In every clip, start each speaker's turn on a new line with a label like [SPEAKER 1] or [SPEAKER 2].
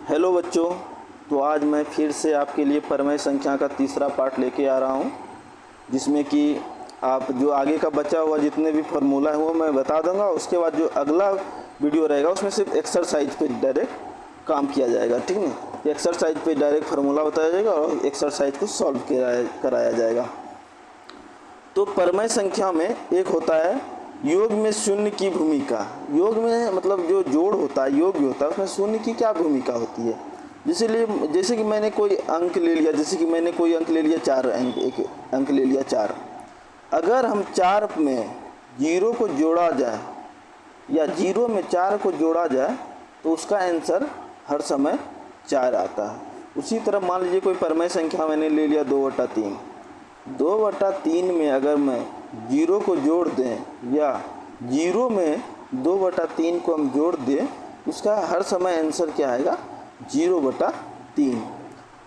[SPEAKER 1] Hello बच्चों। तो आज मैं फिर से आपके लिए परिमेय संख्या का तीसरा पार्ट लेके आ रहा हूँ, जिसमें कि आप जो आगे का बचा हुआ जितने भी फार्मूला है वो मैं बता दूंगा। उसके बाद जो अगला वीडियो रहेगा उसमें सिर्फ एक्सरसाइज पे डायरेक्ट काम किया जाएगा, ठीक है। एक्सरसाइज पे डायरेक्ट फार्मूला बताया जाएगा और एक्सरसाइज को सॉल्व कराया जाएगा। तो परिमेय संख्या में एक होता है योग में शून्य की भूमिका। योग में मतलब जो जोड़ होता है, योग होता है, उसमें शून्य की क्या भूमिका होती है। जैसे कि मैंने कोई अंक ले लिया, जैसे कि मैंने कोई अंक ले लिया 4 अंक, एक अंक ले लिया 4। अगर हम 4 में 0 को जोड़ा जाए या 0 में 4 को जोड़ा जाए तो उसका आंसर हर समय 4 आता है। उसी तरह मान लीजिए कोई परिमेय संख्या मैंने ले लिया 2/3। 2/3 में अगर मैं 0 को जोड़ दें या 0 में 2/3 को हम जोड़ दें, उसका हर समय आंसर क्या आएगा, 0/3।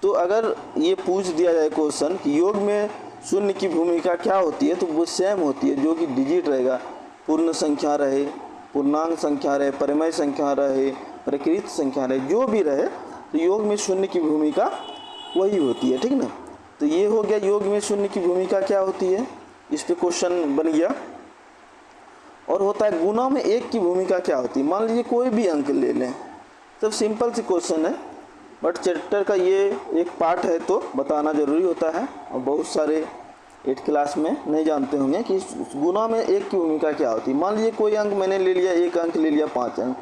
[SPEAKER 1] तो अगर ये पूछ दिया जाए क्वेश्चन कि योग में शून्य की भूमिका क्या होती है, तो वो सेम होती है। जो कि डिजिट रहेगा, पूर्ण संख्या रहे, पूर्णांक संख्या रहे, परिमेय संख्या रहे, प्रकृत संख्या रहे, जो भी रहे, तो योग में शून्य की भूमिका वही होती है, ठीक ना। तो ये हो गया योग में शून्य की भूमिका क्या होती है, इस पे क्वेश्चन बन गया। और होता है गुणा में 1 की भूमिका क्या होती है। मान लीजिए कोई भी अंक ले लें, सब सिंपल सी क्वेश्चन है, बट चैप्टर का ये एक पार्ट है तो बताना ज़रूरी होता है। और बहुत सारे 8th क्लास में नहीं जानते होंगे कि गुणा में 1 की भूमिका क्या होती है। मान लीजिए कोई अंक मैंने ले लिया, एक अंक ले लिया 5 अंक,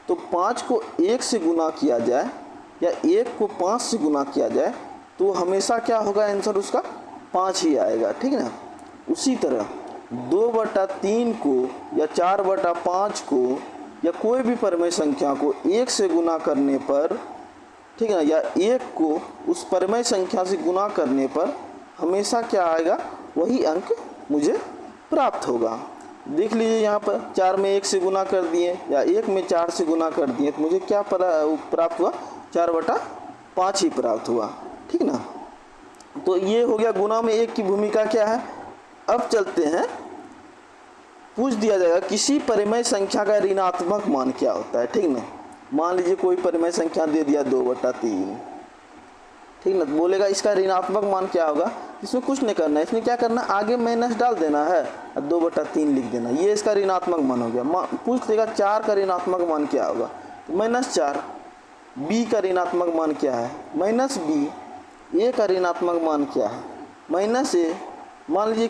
[SPEAKER 1] तो 5 को 1 से गुना किया जाए या 1 को 5 से गुना किया जाए तो हमेशा क्या होगा, आंसर उसका 5 ही आएगा, ठीक है ना। उसी तरह 2/3 को या 4/5 को या कोई भी परिमेय संख्या को 1 से गुना करने पर, ठीक है ना, या 1 को उस परिमेय संख्या से गुना करने पर हमेशा क्या आएगा, वही अंक मुझे प्राप्त होगा। देख लीजिए यहाँ पर 4 में 1 से गुना कर दिए या 1 में 4 से गुना कर दिए, तो मुझे क्या प्राप्त हुआ, 4/5 ही प्राप्त हुआ, ठीक ना। तो ये हो गया गुणा में 1 की भूमिका क्या है। अब चलते हैं, पूछ दिया जाएगा किसी परिमेय संख्या का ऋणात्मक मान क्या होता है, ठीक ना। मान लीजिए कोई परिमेय संख्या दे दिया 2/3, ठीक ना, तो बोलेगा इसका ऋणात्मक मान क्या होगा। इसमें कुछ नहीं करना है, इसमें क्या करना, आगे माइनस डाल देना है और 2/3 लिख देना, ये इसका ऋणात्मक मान हो गया। पूछ देगा 4 का ऋणात्मक मान क्या होगा, तो -4। b का ऋणात्मक मान क्या है, -b। a का ऋणात्मक मान क्या है, -a। मान लीजिए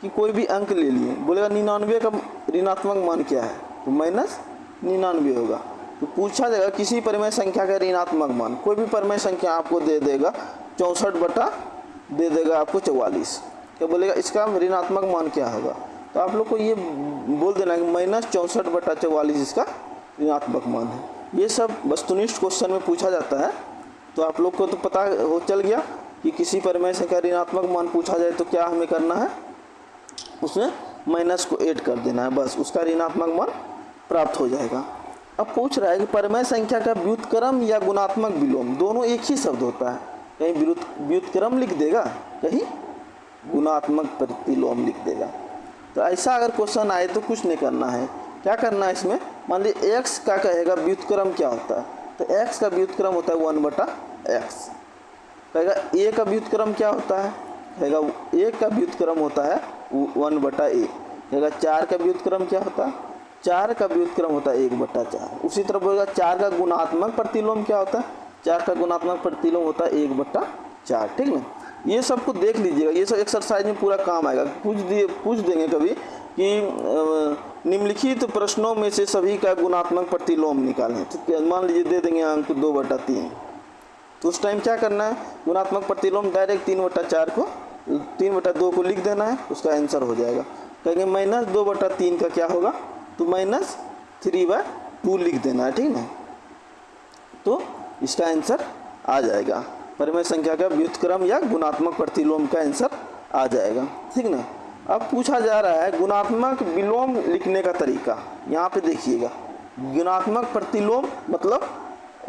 [SPEAKER 1] कि कोई भी अंक ले लिए, बोलेगा 99 का ऋणात्मक मान क्या है, तो -99 होगा। तो पूछा जाएगा किसी परिमेय संख्या का ऋणात्मक मान, कोई भी परिमेय संख्या आपको दे देगा 64 दे देगा आपको 44, क्या बोलेगा इसका ऋणात्मक मान क्या होगा। तो आप लोग को ये बोल देना है कि -64/44 इसका ऋणात्मक मान है। ये सब वस्तुनिष्ठ क्वेश्चन में पूछा जाता है। तो आप लोग को तो पता हो चल गया कि किसी परिमेय संख्या का ऋणात्मक मान पूछा जाए तो क्या हमें करना है, उसमें माइनस को ऐड कर देना है, बस उसका ऋणात्मक मान प्राप्त हो जाएगा। अब पूछ रहा है कि परिमेय संख्या का व्युत्क्रम या गुणात्मक विलोम, दोनों एक ही शब्द होता है। कहीं व्युत्क्रम लिख देगा, कहीं गुणात्मक प्रतिलोम लिख देगा। तो ऐसा अगर क्वेश्चन आए तो कुछ नहीं करना है, क्या करना है इसमें, मान लीजिए x का कहेगा व्युत्क्रम क्या होता है, तो x का व्युत्क्रम होता है 1/x। कहेगा a का व्युत्क्रम क्या होता है, कहेगा a का व्युत्क्रम होता है 1/a। कहेगा 4 का व्युत्क्रम क्या होता है, 4 का व्युत्क्रम होता है 1/4। उसी तरह बोलेगा 4 का गुणात्मक प्रतिलोम क्या होता है, 4 का गुणात्मक प्रतिलोम होता है 1/4, ठीक है। ये सब को देख लीजिएगा, ये सब एक्सरसाइज में पूरा काम आएगा। पूछ देंगे कभी कि निम्नलिखित प्रश्नों में से सभी का गुणात्मक प्रतिलोम निकालें, तो मान लीजिए दे देंगे अंक 2/3, तो उस टाइम क्या करना है, गुणात्मक प्रतिलोम डायरेक्ट 3/4 को 3/2 को लिख देना है, उसका आंसर हो जाएगा। कहेंगे -2/3 का क्या होगा, तो -3/2 लिख देना है, ठीक ना। तो इसका आंसर आ जाएगा, परिमेय संख्या का व्युत्क्रम या गुणात्मक प्रतिलोम का आंसर आ जाएगा, ठीक ना। अब पूछा जा रहा है गुणात्मक विलोम लिखने का तरीका। यहाँ पे देखिएगा, गुणात्मक प्रतिलोम मतलब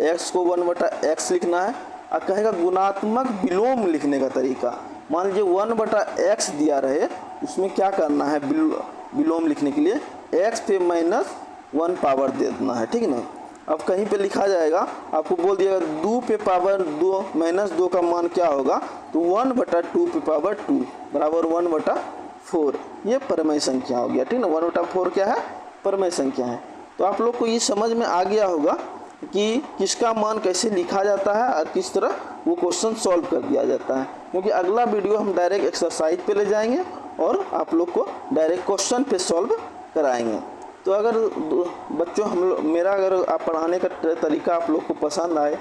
[SPEAKER 1] x को 1/x लिखना है, और कहेगा गुणात्मक विलोम लिखने का तरीका। मान लीजिए 1/x दिया रहे, उसमें क्या करना है, विलोम लिखने के लिए x पे -1 पावर दे देना है, ठीक है ना। अब कहीं पे लिखा जाएगा, आपको बोल दिया 2 पे पावर 2 माइनस 2 का मान क्या होगा, तो 1/2 पे पावर 2 बराबर 1/4। ये परमेय संख्या हो गया, ठीक ना। 1/4 क्या है, परमेय संख्या है। तो आप लोग को ये समझ में आ गया होगा कि किसका मान कैसे लिखा जाता है और किस तरह वो क्वेश्चन सॉल्व कर दिया जाता है। क्योंकि अगला वीडियो हम डायरेक्ट एक्सरसाइज पे ले जाएंगे और आप लोग को डायरेक्ट क्वेश्चन पे सॉल्व कराएंगे। तो अगर बच्चों मेरा अगर आप पढ़ाने का तरीका आप लोग को पसंद आए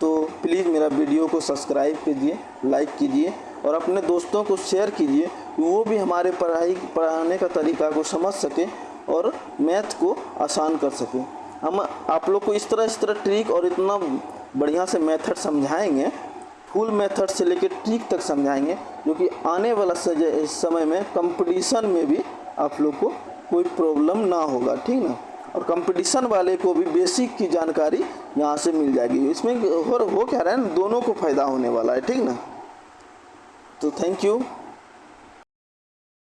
[SPEAKER 1] तो प्लीज़ मेरा वीडियो को सब्सक्राइब कीजिए, लाइक कीजिए और अपने दोस्तों को शेयर कीजिए, वो भी हमारे पढ़ाने का तरीका को समझ सके और मैथ को आसान कर सके। हम आप लोग को इस तरह ट्रिक और इतना बढ़िया से मेथड समझाएंगे, फुल मेथड से लेकर ट्रिक तक समझाएंगे, जो कि आने वाला समय में कंपटीशन में भी आप लोग को कोई प्रॉब्लम ना होगा, ठीक ना। और कंपटीशन वाले को भी बेसिक की जानकारी यहाँ से मिल जाएगी। इसमें हो क्या रहा है ना, दोनों को फ़ायदा होने वाला है, ठीक ना। तो थैंक यू।